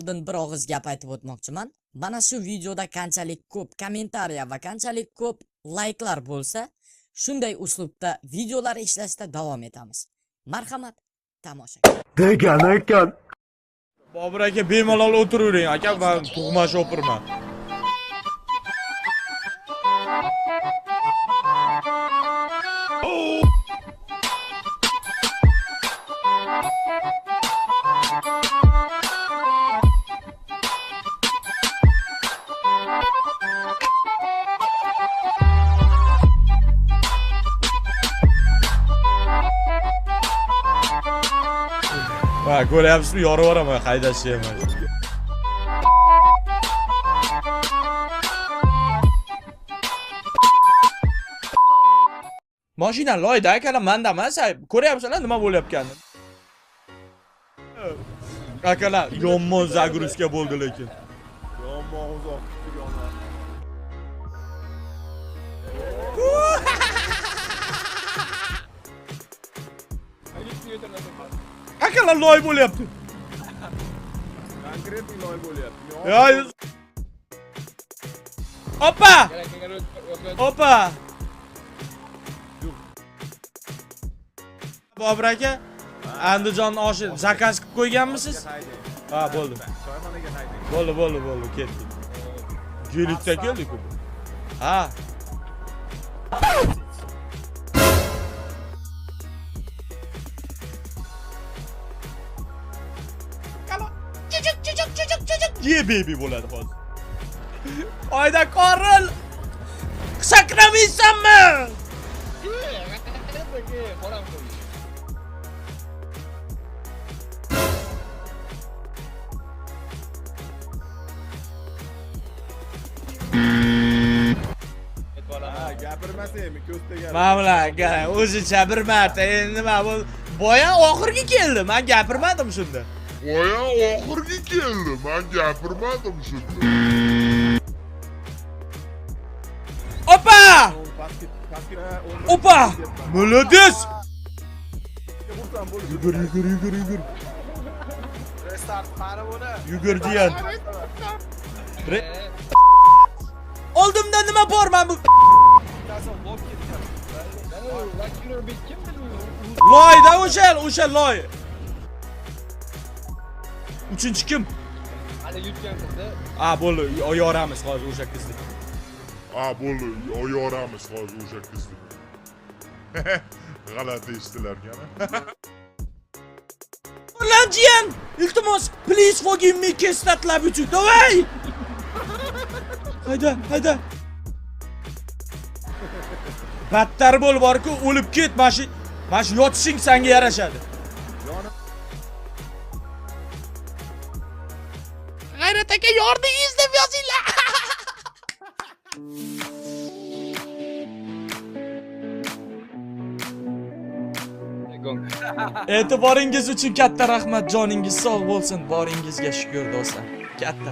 Oldin bir og'iz gap aytib o'tmoqchiman. Mana shu videoda qanchalik ko'p kommentariya va qanchalik ko'p layklar bo'lsa, shunday uslubda videolar ishlashda davom etamiz. Marhamat, tomosha. Degan ekan. Bobur aka bemalol o'tiravering aka, men tug'ma shopirman. Va ko'ryapsizmi, yorib yuboraman haydashni ham. Mashina loyda akalar, menda emas. Ko'ryapsizlar nima bo'layotganini. Akalar, yomon zagruzka bo'ldi lekin. Yomon uzoq turganlar. Akalar loy bo'lyapti. Konkretniy loy bo'lyapti. Ya. Opa! Opa! Bobur aka, Andijon oshi zakaz qilib qo'yganmisiz? Ha, bo'ldi. Choyxonaga haydang. Bo'ldi, ketdik. Gelitda keldik-ku. Ha. Ye baby bo'ladi hozir. Oyda qoril. Sakramaysanmi? Gapirmasaymi, ko'z tegar. Mana aka, o'zicha bir marta endi nima bu? Boya oxirgi keldi, men gapirmadim shunda. Boya oxirgi keldi, men gapirmadim shunda. Opa! Opa! Молодец! Yugur. Restart qari bo'la. Yugur jiyan. Oldimda nima bor men bu? Loyda o'sha loy. Uchinchi kim? Hali yutgan qizni. Bo'ldi, yoramiz hozir o'sha qizni. Bo'ldi, yoramiz hozir o'sha qizni. G'alati eshitilarkan. Lan jiyan, iltimos, please forgive me kestatlar uchun. Davay! Hayda. Battar bo'l bor-ku, o'lib ket, mashi yotishing senga yarashadi. G'ayrat aka, yordingiz deb yozinglar. E'tiboringiz uchun katta rahmat, joningiz sog' bo'lsin. Boringizga shukr do'stlar. Katta